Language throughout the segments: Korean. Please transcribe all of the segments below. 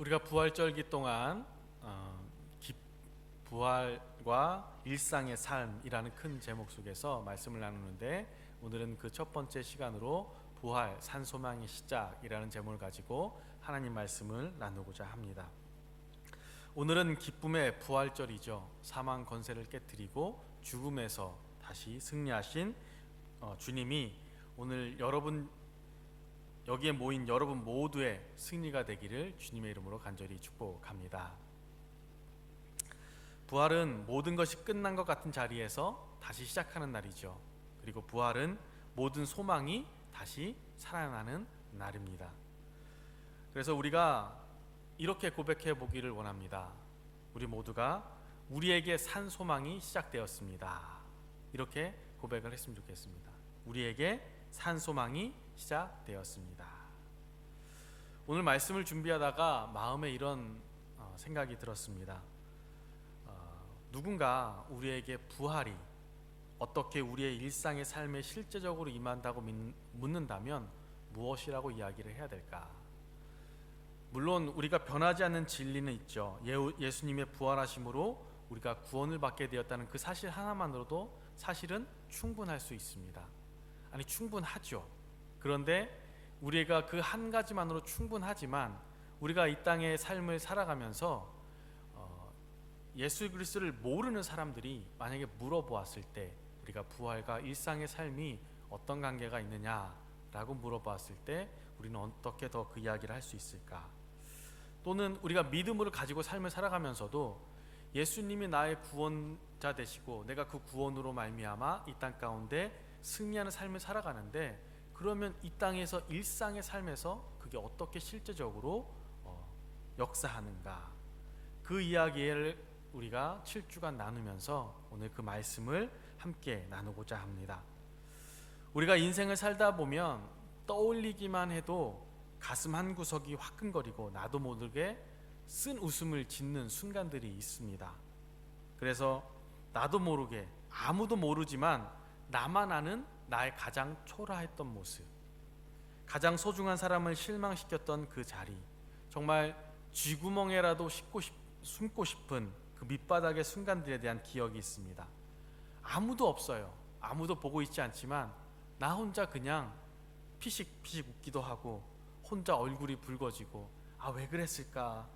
우리가 부활절기 동안 부활과 일상의 삶이라는 큰 제목 속에서 말씀을 나누는데, 오늘은 그 첫 번째 시간으로 부활, 산소망의 시작이라는 제목을 가지고 하나님 말씀을 나누고자 합니다. 오늘은 기쁨의 부활절이죠. 사망 권세를 깨뜨리고 죽음에서 다시 승리하신 주님이 오늘 여기에 모인 여러분 모두의 승리가 되기를 주님의 이름으로 간절히 축복합니다. 부활은 모든 것이 끝난 것 같은 자리에서 다시 시작하는 날이죠. 그리고 부활은 모든 소망이 다시 살아나는 날입니다. 그래서 우리가 이렇게 고백해 보기를 원합니다. 우리 모두가 우리에게 산 소망이 시작되었습니다. 이렇게 고백을 했으면 좋겠습니다. 우리에게 산 소망이 시작되었습니다. 오늘 말씀을 준비하다가 마음에 이런 생각이 들었습니다. 누군가 우리에게 부활이 어떻게 우리의 일상의 삶에 실제적으로 임한다고 묻는다면 무엇이라고 이야기를 해야 될까? 물론 우리가 변하지 않는 진리는 있죠. 예수님의 부활하심으로 우리가 구원을 받게 되었다는 그 사실 하나만으로도 사실은 충분할 수 있습니다. 아니, 충분하죠. 그런데 우리가 그 한 가지만으로 충분하지만, 우리가 이 땅의 삶을 살아가면서 예수 그리스도를 모르는 사람들이 만약에 물어보았을 때, 우리가 부활과 일상의 삶이 어떤 관계가 있느냐라고 물어보았을 때 우리는 어떻게 더 그 이야기를 할 수 있을까? 또는 우리가 믿음을 가지고 삶을 살아가면서도 예수님이 나의 구원자 되시고 내가 그 구원으로 말미암아 이 땅 가운데 승리하는 삶을 살아가는데, 그러면 이 땅에서 일상의 삶에서 그게 어떻게 실제적으로 역사하는가? 그 이야기를 우리가 7주간 나누면서 오늘 그 말씀을 함께 나누고자 합니다. 우리가 인생을 살다 보면 떠올리기만 해도 가슴 한 구석이 화끈거리고 나도 모르게 쓴 웃음을 짓는 순간들이 있습니다. 그래서 나도 모르게, 아무도 모르지만 나만 아는 나의 가장 초라했던 모습, 가장 소중한 사람을 실망시켰던 그 자리, 정말 쥐구멍에라도 숨고 싶은 그 밑바닥의 순간들에 대한 기억이 있습니다. 아무도 없어요. 아무도 보고 있지 않지만 나 혼자 그냥 피식피식 웃기도 하고 혼자 얼굴이 붉어지고, 왜 그랬을까,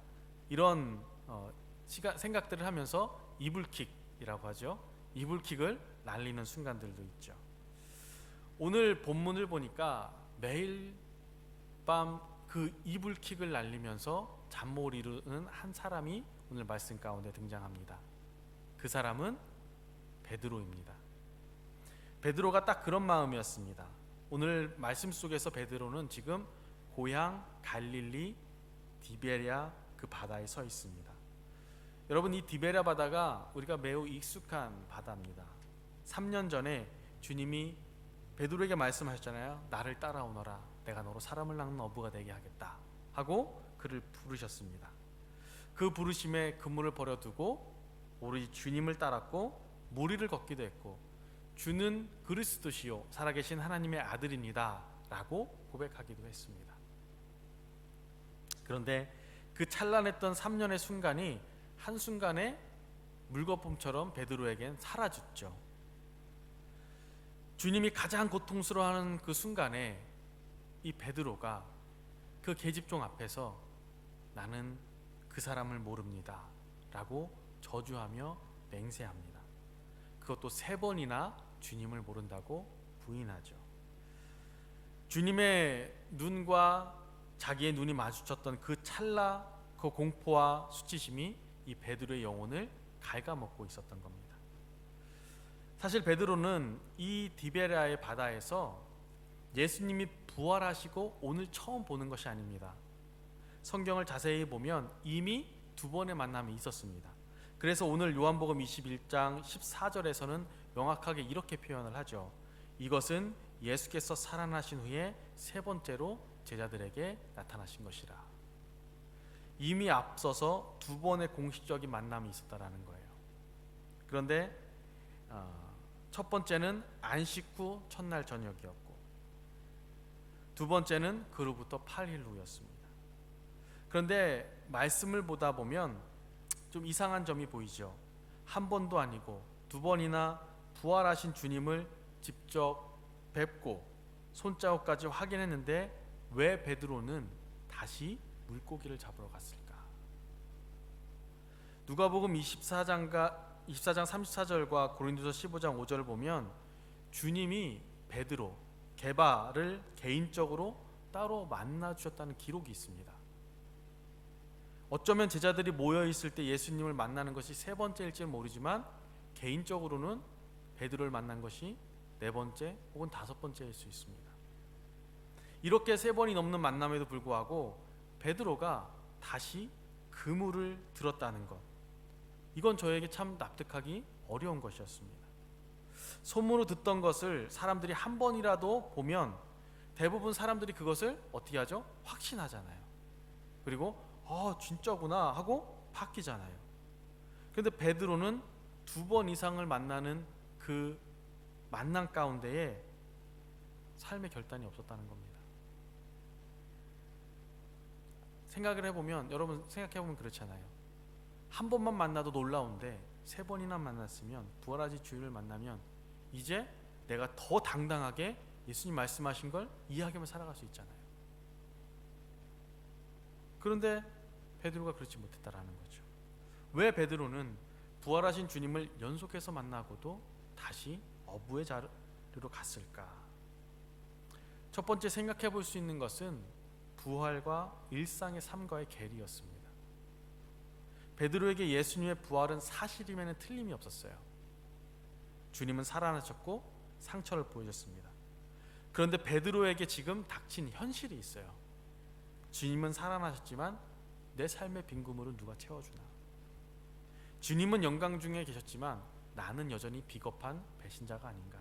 이런 생각들을 하면서 이불킥이라고 하죠. 이불킥을 날리는 순간들도 있죠. 오늘 본문을 보니까 매일 밤 그 이불킥을 날리면서 잠 못 이루는 한 사람이 오늘 말씀 가운데 등장합니다. 그 사람은 베드로입니다. 베드로가 딱 그런 마음이었습니다. 오늘 말씀 속에서 베드로는 지금 고향 갈릴리 디베랴 그 바다에 서 있습니다. 여러분, 이 디베랴 바다가 우리가 매우 익숙한 바다입니다. 3년 전에 주님이 베드로에게 말씀하셨잖아요. 나를 따라오너라, 내가 너로 사람을 낚는 어부가 되게 하겠다 하고 그를 부르셨습니다. 그 부르심에 그물을 버려두고 오로지 주님을 따랐고 무리를 걷기도 했고, 주는 그리스도시요 살아계신 하나님의 아들입니다 라고 고백하기도 했습니다. 그런데 그 찬란했던 3년의 순간이 한순간에 물거품처럼 베드로에겐 사라졌죠. 주님이 가장 고통스러워하는 그 순간에 이 베드로가 그 계집종 앞에서 나는 그 사람을 모릅니다 라고 저주하며 맹세합니다. 그것도 3번이나 주님을 모른다고 부인하죠. 주님의 눈과 자기의 눈이 마주쳤던 그 찰나, 그 공포와 수치심이 이 베드로의 영혼을 갉아먹고 있었던 겁니다. 사실 베드로는 이 디베랴의 바다에서 예수님이 부활하시고 오늘 처음 보는 것이 아닙니다. 성경을 자세히 보면 이미 2번의 만남이 있었습니다. 그래서 오늘 요한복음 21장 14절에서는 명확하게 이렇게 표현을 하죠. 이것은 예수께서 살아나신 후에 3번째로 제자들에게 나타나신 것이라. 이미 앞서서 2번의 공식적인 만남이 있었다라는 거예요. 그런데 첫 번째는 안식 후 첫날 저녁이었고, 2번째는 그로부터 8일 후였습니다. 그런데 말씀을 보다 보면 좀 이상한 점이 보이죠. 한 번도 아니고 두 번이나 부활하신 주님을 직접 뵙고 손자국까지 확인했는데 왜 베드로는 다시 물고기를 잡으러 갔을까? 누가복음 24장 34절과 고린도서 15장 5절을 보면 주님이 베드로, 게바를 개인적으로 따로 만나 주셨다는 기록이 있습니다. 어쩌면 제자들이 모여 있을 때 예수님을 만나는 것이 세 번째일지는 모르지만 개인적으로는 베드로를 만난 것이 네 번째 혹은 다섯 번째일 수 있습니다. 이렇게 세 번이 넘는 만남에도 불구하고 베드로가 다시 그물을 들었다는 것, 이건 저에게 참 납득하기 어려운 것이었습니다. 소문으로 듣던 것을 사람들이 한 번이라도 보면 대부분 사람들이 그것을 어떻게 하죠? 확신하잖아요. 그리고 진짜구나 하고 바뀌잖아요. 그런데 베드로는 두 번 이상을 만나는 그 만남 가운데에 삶의 결단이 없었다는 겁니다. 생각을 해보면, 여러분 생각해보면 그렇잖아요. 한 번만 만나도 놀라운데 세 번이나 만났으면, 부활하신 주님을 만나면 이제 내가 더 당당하게 예수님 말씀하신 걸 이해하기만 살아갈 수 있잖아요. 그런데 베드로가 그렇지 못했다라는 거죠. 왜 베드로는 부활하신 주님을 연속해서 만나고도 다시 어부의 자리로 갔을까? 첫 번째 생각해 볼 수 있는 것은 부활과 일상의 삶과의 괴리였습니다. 베드로에게 예수님의 부활은 사실임에는 틀림이 없었어요. 주님은 살아나셨고 상처를 보여줬습니다. 그런데 베드로에게 지금 닥친 현실이 있어요. 주님은 살아나셨지만 내 삶의 빈 그물은 누가 채워주나? 주님은 영광 중에 계셨지만 나는 여전히 비겁한 배신자가 아닌가?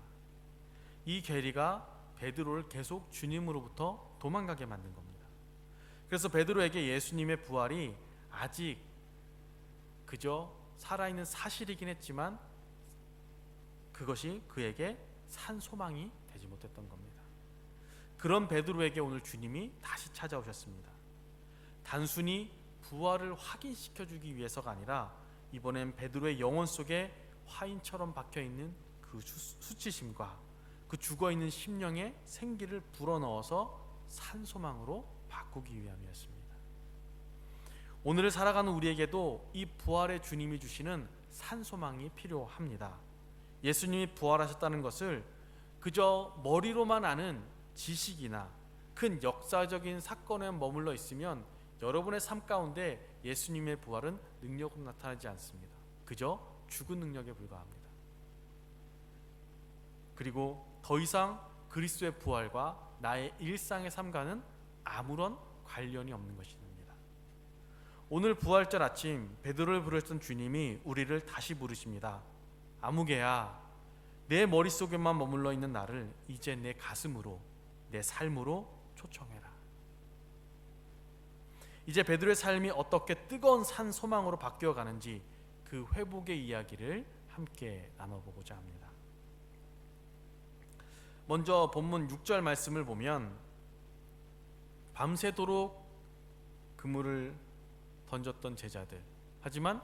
이 괴리가 베드로를 계속 주님으로부터 도망가게 만든 겁니다. 그래서 베드로에게 예수님의 부활이 아직 그저 살아있는 사실이긴 했지만 그것이 그에게 산 소망이 되지 못했던 겁니다. 그런 베드로에게 오늘 주님이 다시 찾아오셨습니다. 단순히 부활을 확인시켜주기 위해서가 아니라 이번엔 베드로의 영혼 속에 화인처럼 박혀있는 그 수치심과 그 죽어있는 심령의 생기를 불어넣어서 산소망으로 바꾸기 위함이었습니다. 오늘을 살아가는 우리에게도 이 부활의 주님이 주시는 산소망이 필요합니다. 예수님이 부활하셨다는 것을 그저 머리로만 아는 지식이나 큰 역사적인 사건에 머물러 있으면 여러분의 삶 가운데 예수님의 부활은 능력으로 나타나지 않습니다. 그저 죽은 능력에 불과합니다. 그리고 더 이상 그리스도의 부활과 나의 일상의 삶과는 아무런 관련이 없는 것입니다. 오늘 부활절 아침 베드로를 부르셨던 주님이 우리를 다시 부르십니다. 아무개야, 내 머릿속에만 머물러 있는 나를 이제 내 가슴으로, 내 삶으로 초청해라. 이제 베드로의 삶이 어떻게 뜨거운 산 소망으로 바뀌어 가는지 그 회복의 이야기를 함께 나눠보고자 합니다. 먼저 본문 6절 말씀을 보면 밤새도록 그물을 던졌던 제자들, 하지만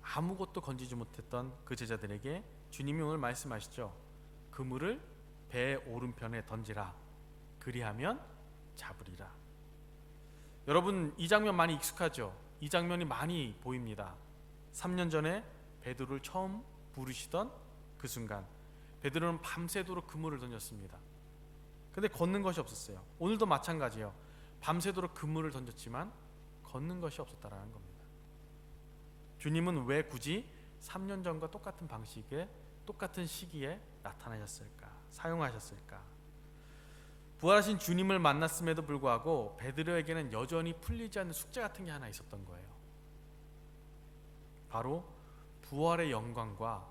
아무것도 건지지 못했던 그 제자들에게 주님이 오늘 말씀하시죠. 그물을 배의 오른편에 던지라. 그리하면 잡으리라. 여러분, 이 장면 많이 익숙하죠? 이 장면이 많이 보입니다. 3년 전에 베드로를 처음 부르시던 그 순간 베드로는 밤새도록 그물을 던졌습니다. 근데 걷는 것이 없었어요. 오늘도 마찬가지예요. 밤새도록 그물을 던졌지만 걷는 것이 없었다라는 겁니다. 주님은 왜 굳이 3년 전과 똑같은 방식에 똑같은 시기에 나타나셨을까? 사용하셨을까? 부활하신 주님을 만났음에도 불구하고 베드로에게는 여전히 풀리지 않는 숙제 같은 게 하나 있었던 거예요. 바로 부활의 영광과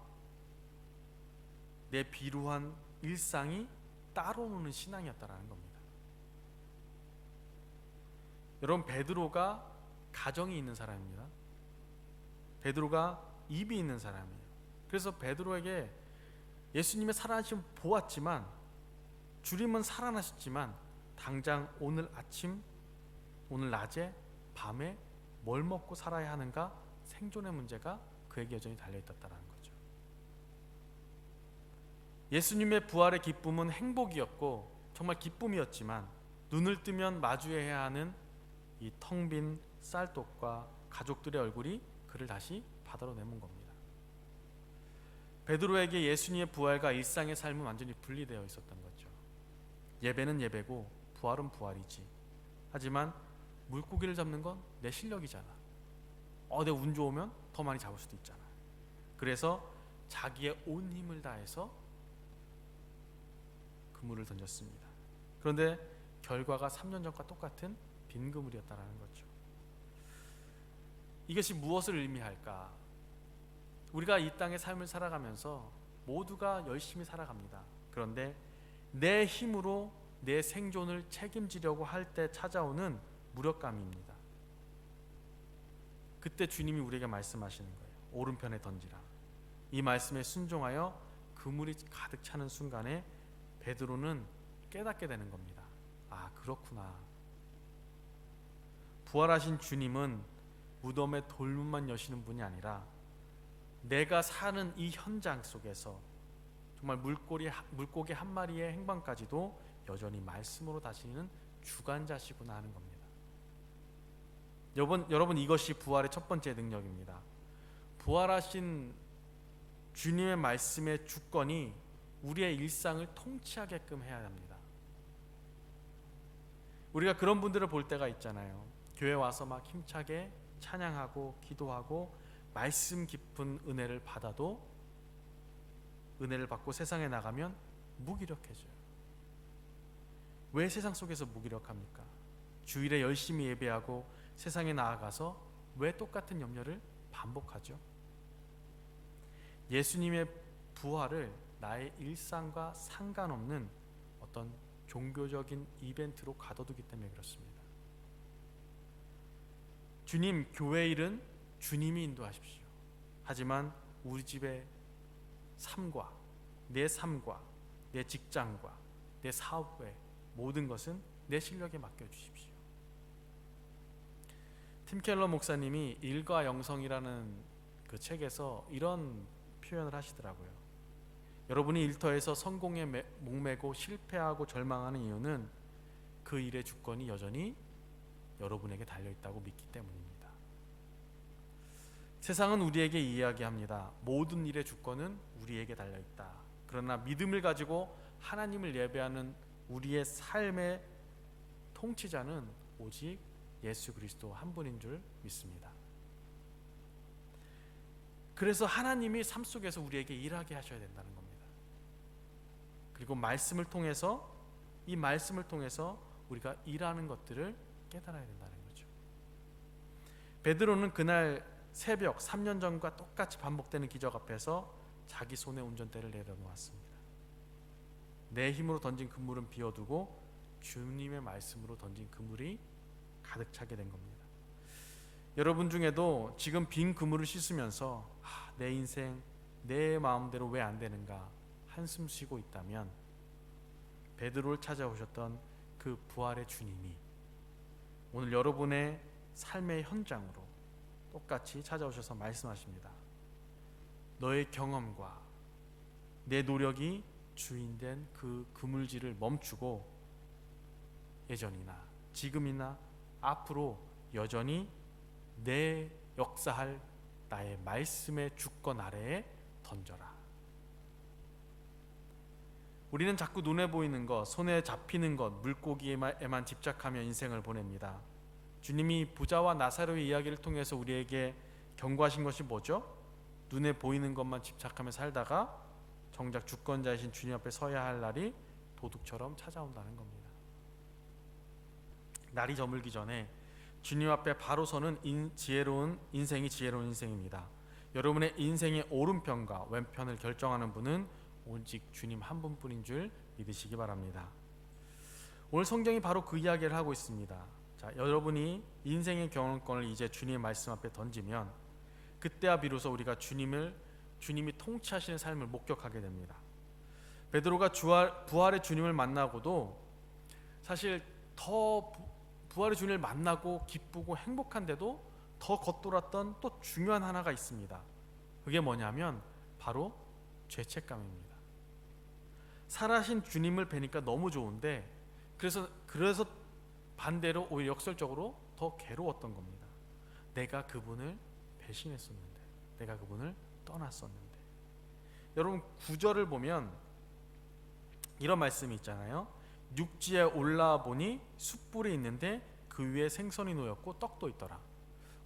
내 비루한 일상이 따로 노는 신앙이었다라는 겁니다. 여러분, 베드로가 가정이 있는 사람입니다. 베드로가 입이 있는 사람이에요. 그래서 베드로에게 예수님의 살아나심을 보았지만, 주님은 살아나셨지만 당장 오늘 아침, 오늘 낮에, 밤에 뭘 먹고 살아야 하는가, 생존의 문제가 그에게 여전히 달려있었다는 거죠. 예수님의 부활의 기쁨은 행복이었고 정말 기쁨이었지만 눈을 뜨면 마주해야 하는 이 텅 빈 쌀독과 가족들의 얼굴이 그를 다시 바다로 내몬 겁니다. 베드로에게 예수님의 부활과 일상의 삶은 완전히 분리되어 있었던 거죠. 예배는 예배고 부활은 부활이지. 하지만 물고기를 잡는 건 내 실력이잖아. 내 운 좋으면 더 많이 잡을 수도 있잖아. 그래서 자기의 온 힘을 다해서 그물을 던졌습니다. 그런데 결과가 3년 전과 똑같은 빈 그물이었다는 거죠. 이것이 무엇을 의미할까? 우리가 이 땅의 삶을 살아가면서 모두가 열심히 살아갑니다. 그런데 내 힘으로 내 생존을 책임지려고 할 때 찾아오는 무력감입니다. 그때 주님이 우리에게 말씀하시는 거예요. 오른편에 던지라. 이 말씀에 순종하여 그물이 가득 차는 순간에 베드로는 깨닫게 되는 겁니다. 아, 그렇구나. 부활하신 주님은 무덤의 돌문만 여시는 분이 아니라 내가 사는 이 현장 속에서 정말 물고기 한 마리의 행방까지도 여전히 말씀으로 다스리는 주관자시구나 하는 겁니다. 여러분, 이것이 부활의 첫 번째 능력입니다. 부활하신 주님의 말씀의 주권이 우리의 일상을 통치하게끔 해야 합니다. 우리가 그런 분들을 볼 때가 있잖아요. 교회 와서 막 힘차게 찬양하고 기도하고 말씀 깊은 은혜를 받아도 은혜를 받고 세상에 나가면 무기력해져요. 왜 세상 속에서 무기력합니까? 주일에 열심히 예배하고 세상에 나아가서 왜 똑같은 염려를 반복하죠? 예수님의 부활을 나의 일상과 상관없는 어떤 종교적인 이벤트로 가둬두기 때문에 그렇습니다. 주님, 교회 일은 주님이 인도하십시오. 하지만 우리 집의 삶과 내 직장과 내 사업의 모든 것은 내 실력에 맡겨주십시오. 팀 켈러 목사님이 일과 영성이라는 그 책에서 이런 표현을 하시더라고요. 여러분이 일터에서 성공에 목매고 실패하고 절망하는 이유는 그 일의 주권이 여전히 여러분에게 달려있다고 믿기 때문입니다. 세상은 우리에게 이야기합니다. 모든 일의 주권은 우리에게 달려있다. 그러나 믿음을 가지고 하나님을 예배하는 우리의 삶의 통치자는 오직 예수 그리스도 한 분인 줄 믿습니다. 그래서 하나님이 삶 속에서 우리에게 일하게 하셔야 된다는 겁니다. 그리고 이 말씀을 통해서 우리가 일하는 것들을 깨달아야 된다는 거죠. 베드로는 그날 새벽 3년 전과 똑같이 반복되는 기적 앞에서 자기 손에 운전대를 내려놓았습니다. 내 힘으로 던진 그물은 비워두고 주님의 말씀으로 던진 그물이 가득 차게 된 겁니다. 여러분 중에도 지금 빈 그물을 씻으면서 내 인생 내 마음대로 왜 안 되는가 한숨 쉬고 있다면 베드로를 찾아오셨던 그 부활의 주님이 오늘 여러분의 삶의 현장으로 똑같이 찾아오셔서 말씀하십니다. 너의 경험과 내 노력이 주인된 그 그물질을 멈추고 예전이나 지금이나 앞으로 여전히 내 역사할 나의 말씀의 주권 아래에 던져라. 우리는 자꾸 눈에 보이는 것, 손에 잡히는 것, 물고기에만 집착하며 인생을 보냅니다. 주님이 부자와 나사로의 이야기를 통해서 우리에게 경고하신 것이 뭐죠? 눈에 보이는 것만 집착하며 살다가 정작 주권자이신 주님 앞에 서야 할 날이 도둑처럼 찾아온다는 겁니다. 날이 저물기 전에 주님 앞에 바로 서는 지혜로운 인생입니다. 여러분의 인생의 오른편과 왼편을 결정하는 분은 오직 주님 한 분뿐인 줄 믿으시기 바랍니다. 오늘 성경이 바로 그 이야기를 하고 있습니다. 자, 여러분이 인생의 경험권을 이제 주님의 말씀 앞에 던지면 그때야 비로소 우리가 주님이 통치하시는 삶을 목격하게 됩니다. 베드로가 부활의 주님을 만나고도 사실 더 부활의 주님을 만나고 기쁘고 행복한데도 더 더 겉돌았던 또 중요한 하나가 있습니다. 그게 뭐냐면 바로 죄책감입니다. 살아신 주님을 뵈니까 너무 좋은데 그래서 반대로 오히려 역설적으로 더 괴로웠던 겁니다. 내가 그분을 배신했었는데, 내가 그분을 떠났었는데. 여러분, 구절을 보면 이런 말씀이 있잖아요. 육지에 올라보니 숯불이 있는데 그 위에 생선이 놓였고 떡도 있더라.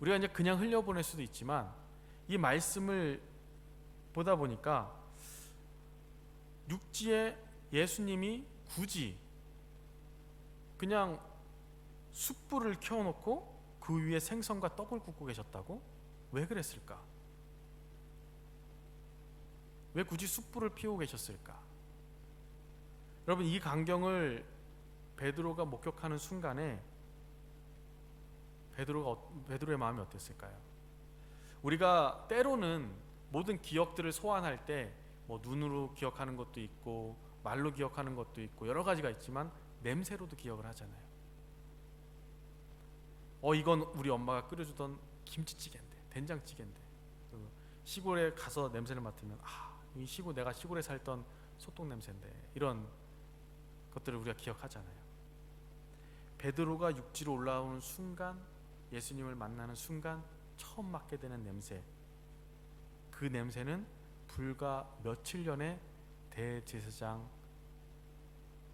우리가 이제 그냥 흘려보낼 수도 있지만 이 말씀을 보다 보니까 육지에 예수님이 굳이 그냥 숯불을 켜놓고 그 위에 생선과 떡을 굽고 계셨다고? 왜 그랬을까? 왜 굳이 숯불을 피우고 계셨을까? 여러분, 이 광경을 베드로가 목격하는 순간에 베드로의 마음이 어땠을까요? 우리가 때로는 모든 기억들을 소환할 때 뭐 눈으로 기억하는 것도 있고 말로 기억하는 것도 있고 여러 가지가 있지만 냄새로도 기억을 하잖아요. 이건 우리 엄마가 끓여주던 김치찌개인데, 된장찌개인데, 시골에 가서 냄새를 맡으면 이 내가 시골에 살던 소똥 냄새인데, 이런 것들을 우리가 기억하잖아요. 베드로가 육지로 올라오는 순간, 예수님을 만나는 순간 처음 맡게 되는 냄새, 그 냄새는 불과 며칠 전에 대제사장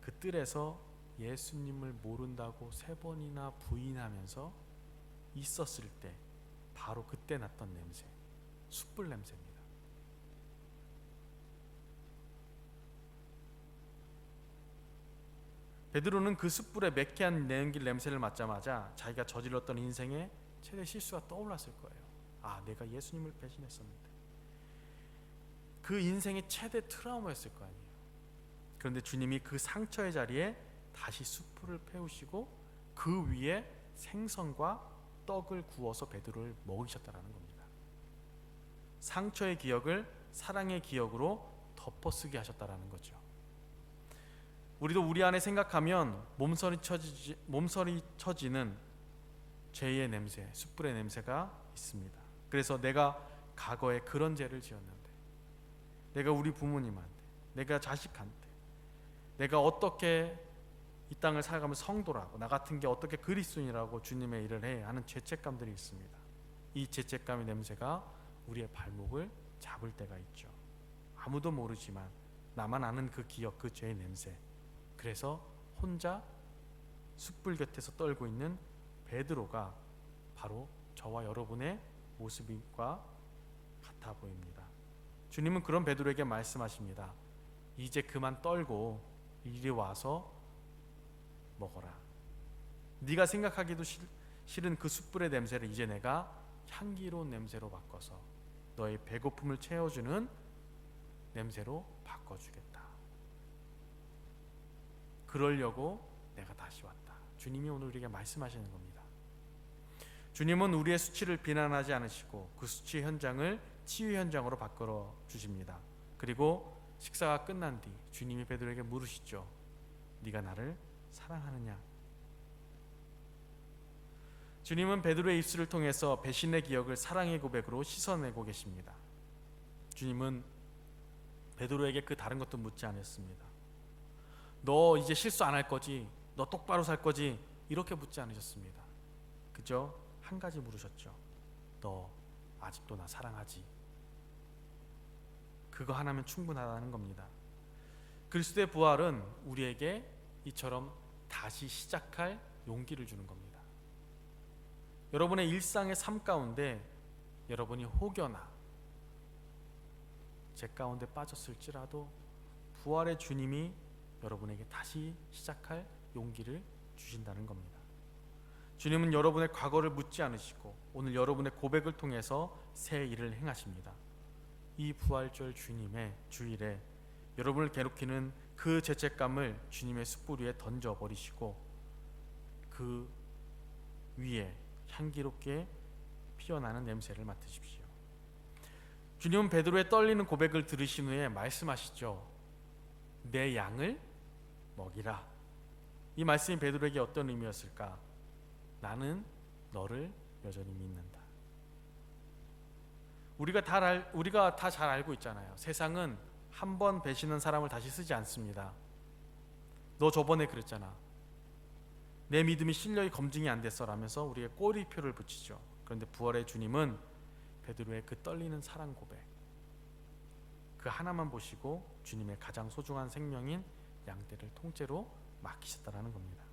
그 뜰에서 예수님을 모른다고 3번이나 부인하면서 있었을 때 바로 그때 났던 냄새, 숯불 냄새입니다. 베드로는 그 숯불의 매캐한 내연길 냄새를 맡자마자 자기가 저질렀던 인생의 최대 실수가 떠올랐을 거예요. 내가 예수님을 배신했었는데. 그 인생의 최대 트라우마였을 거 아니에요. 그런데 주님이 그 상처의 자리에 다시 숯불을 태우시고 그 위에 생선과 떡을 구워서 베드로를 먹이셨다라는 겁니다. 상처의 기억을 사랑의 기억으로 덮어쓰게 하셨다라는 거죠. 우리도 우리 안에 생각하면 몸서리 쳐지는 죄의 냄새, 숯불의 냄새가 있습니다. 그래서 내가 과거에 그런 죄를 지었는데, 내가 우리 부모님한테, 내가 자식한테, 내가 어떻게 이 땅을 살아가면 성도라고, 나 같은 게 어떻게 그리스도인이라고 주님의 일을 해 하는 죄책감들이 있습니다. 이 죄책감의 냄새가 우리의 발목을 잡을 때가 있죠. 아무도 모르지만 나만 아는 그 기억, 그 죄의 냄새. 그래서 혼자 숯불 곁에서 떨고 있는 베드로가 바로 저와 여러분의 모습과 같아 보입니다. 주님은 그런 베드로에게 말씀하십니다. 이제 그만 떨고 이리 와서 먹어라. 네가 생각하기도 싫은 그 숯불의 냄새를 이제 내가 향기로운 냄새로 바꿔서 너의 배고픔을 채워주는 냄새로 바꿔주겠다. 그러려고 내가 다시 왔다. 주님이 오늘 우리에게 말씀하시는 겁니다. 주님은 우리의 수치를 비난하지 않으시고 그 수치 현장을 치유 현장으로 바꾸어 주십니다. 그리고 식사가 끝난 뒤 주님이 베드로에게 물으시죠. 네가 나를 사랑하느냐? 주님은 베드로의 입술을 통해서 배신의 기억을 사랑의 고백으로 씻어내고 계십니다. 주님은 베드로에게 그 다른 것도 묻지 않았습니다. 너 이제 실수 안 할 거지? 너 똑바로 살 거지? 이렇게 묻지 않으셨습니다. 그저 한 가지 물으셨죠. 너 아직도 나 사랑하지? 그거 하나면 충분하다는 겁니다. 그리스도의 부활은 우리에게 이처럼 다시 시작할 용기를 주는 겁니다. 여러분의 일상의 삶 가운데 여러분이 혹여나 제 가운데 빠졌을지라도 부활의 주님이 여러분에게 다시 시작할 용기를 주신다는 겁니다. 주님은 여러분의 과거를 묻지 않으시고 오늘 여러분의 고백을 통해서 새 일을 행하십니다. 이 부활절 주님의 주일에 여러분을 괴롭히는 그 죄책감을 주님의 숯불 위에 던져버리시고 그 위에 향기롭게 피어나는 냄새를 맡으십시오. 주님은 베드로의 떨리는 고백을 들으신 후에 말씀하시죠. 내 양을 먹이라. 이 말씀이 베드로에게 어떤 의미였을까? 나는 너를 여전히 믿는다. 우리가 다 잘 알고 있잖아요. 세상은 한 번 배신한 사람을 다시 쓰지 않습니다. 너 저번에 그랬잖아. 내 믿음이 신뢰의 검증이 안 됐어 라면서 우리의 꼬리표를 붙이죠. 그런데 부활의 주님은 베드로의 그 떨리는 사랑 고백, 그 하나만 보시고 주님의 가장 소중한 생명인 양떼를 통째로 맡기셨다라는 겁니다.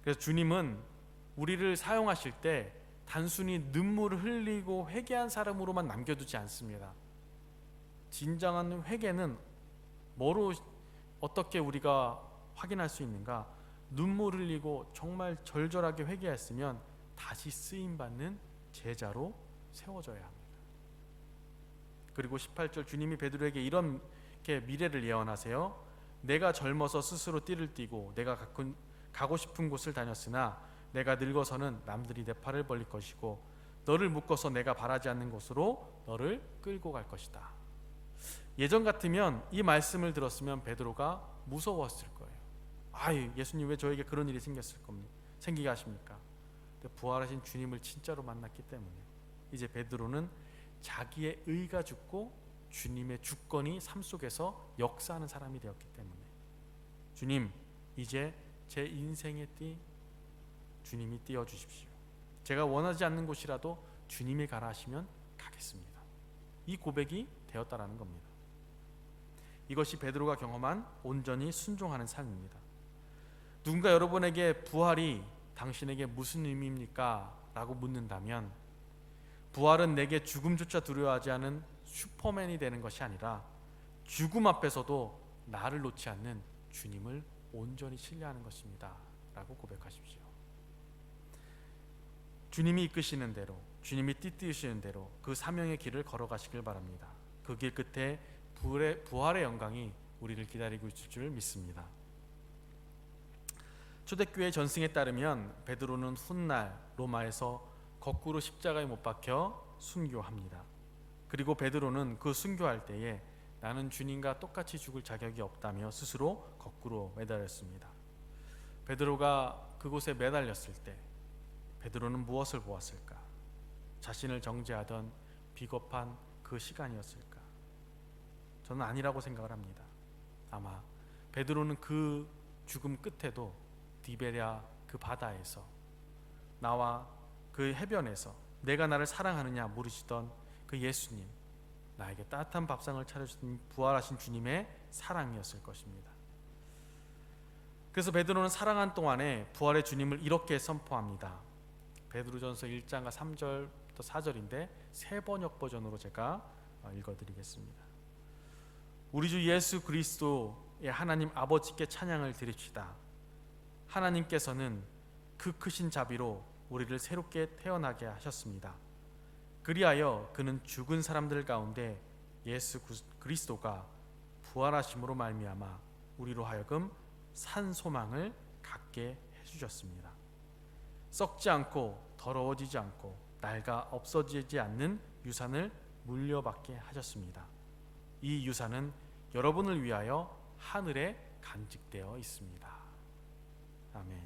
그래서 주님은 우리를 사용하실 때 단순히 눈물을 흘리고 회개한 사람으로만 남겨두지 않습니다. 진정한 회개는 뭐로 어떻게 우리가 확인할 수 있는가? 눈물 흘리고 정말 절절하게 회개했으면 다시 쓰임받는 제자로 세워져야 합니다. 그리고 18절 주님이 베드로에게 이렇게 미래를 예언하세요. 내가 젊어서 스스로 띠를 띠고 내가 가고 싶은 곳을 다녔으나 내가 늙어서는 남들이 내 팔을 벌릴 것이고 너를 묶어서 내가 바라지 않는 곳으로 너를 끌고 갈 것이다. 예전 같으면 이 말씀을 들었으면 베드로가 무서웠을 거예요. 아유, 예수님 왜 저에게 그런 일이 생기게 하십니까? 근데 부활하신 주님을 진짜로 만났기 때문에 이제 베드로는 자기의 의가 죽고 주님의 주권이 삶 속에서 역사하는 사람이 되었기 때문에 주님, 이제 제 인생의 띠 주님이 띄워주십시오. 제가 원하지 않는 곳이라도 주님이 가라 하시면 가겠습니다. 이 고백이 되었다라는 겁니다. 이것이 베드로가 경험한 온전히 순종하는 삶입니다. 누군가 여러분에게 부활이 당신에게 무슨 의미입니까? 라고 묻는다면 부활은 내게 죽음조차 두려워하지 않은 슈퍼맨이 되는 것이 아니라 죽음 앞에서도 나를 놓지 않는 주님을 온전히 신뢰하는 것입니다. 라고 고백하십시오. 주님이 이끄시는 대로, 주님이 띠띠우시는 대로 그 사명의 길을 걸어가시길 바랍니다. 그 길 끝에 부활의 영광이 우리를 기다리고 있을 줄 믿습니다. 초대교회 전승에 따르면 베드로는 훗날 로마에서 거꾸로 십자가에 못 박혀 순교합니다. 그리고 베드로는 그 순교할 때에 나는 주님과 똑같이 죽을 자격이 없다며 스스로 거꾸로 매달렸습니다. 베드로가 그곳에 매달렸을 때 베드로는 무엇을 보았을까? 자신을 정죄하던 비겁한 그 시간이었을까? 저는 아니라고 생각을 합니다. 아마 베드로는 그 죽음 끝에도 디베랴 그 바다에서 나와 그 해변에서 내가 나를 사랑하느냐 물으시던 그 예수님, 나에게 따뜻한 밥상을 차려주신 부활하신 주님의 사랑이었을 것입니다. 그래서 베드로는 살아간 동안에 부활의 주님을 이렇게 선포합니다. 베드로전서 1장과 3절부터 4절인데 새 번역 버전으로 제가 읽어드리겠습니다. 우리 주 예수 그리스도의 하나님 아버지께 찬양을 드립시다. 하나님께서는 그 크신 자비로 우리를 새롭게 태어나게 하셨습니다. 그리하여 그는 죽은 사람들 가운데 예수 그리스도가 부활하심으로 말미암아 우리로 하여금 산 소망을 갖게 해주셨습니다. 썩지 않고 더러워지지 않고 낡아 없어지지 않는 유산을 물려받게 하셨습니다. 이 유산은 여러분을 위하여 하늘에 간직되어 있습니다. 아멘.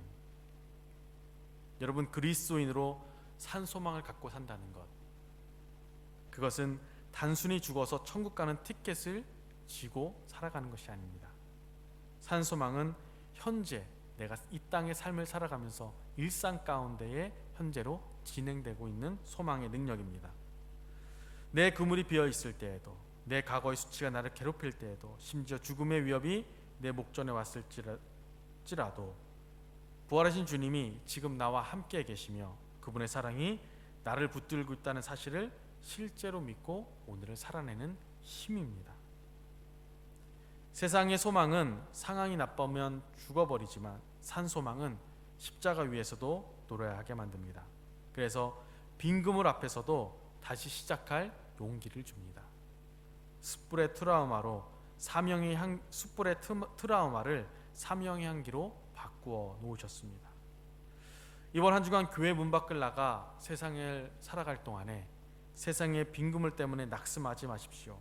여러분, 그리스도인으로 산 소망을 갖고 산다는 것, 그것은 단순히 죽어서 천국 가는 티켓을 쥐고 살아가는 것이 아닙니다. 산 소망은 현재 내가 이 땅의 삶을 살아가면서 일상 가운데에 현재로 진행되고 있는 소망의 능력입니다. 내 그물이 비어 있을 때에도, 내 과거의 수치가 나를 괴롭힐 때에도, 심지어 죽음의 위협이 내 목전에 왔을지라도 부활하신 주님이 지금 나와 함께 계시며 그분의 사랑이 나를 붙들고 있다는 사실을 실제로 믿고 오늘을 살아내는 힘입니다. 세상의 소망은 상황이 나쁘면 죽어버리지만 산 소망은 십자가 위에서도 놀아야 하게 만듭니다. 그래서 빈 그물 앞에서도 다시 시작할 용기를 줍니다. 숯불의 트라우마를 사명의 향기로 바꾸어 놓으셨습니다. 이번 한 주간 교회 문 밖을 나가 세상을 살아갈 동안에 세상의 빈 그물 때문에 낙심하지 마십시오.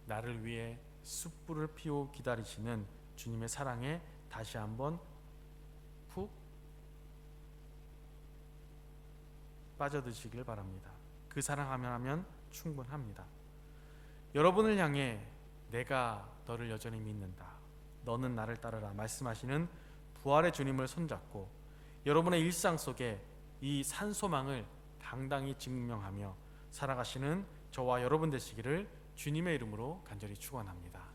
나를 위해 숯불을 피워 기다리시는 주님의 사랑에 다시 한번 푹 빠져드시길 바랍니다. 그 그 사랑하면 충분합니다. 여러분을 향해 내가 너를 여전히 믿는다, 너는 나를 따르라 말씀하시는 부활의 주님을 손잡고 여러분의 일상 속에 이 산소망을 당당히 증명하며 살아가시는 저와 여러분 되시기를 주님의 이름으로 간절히 축원합니다.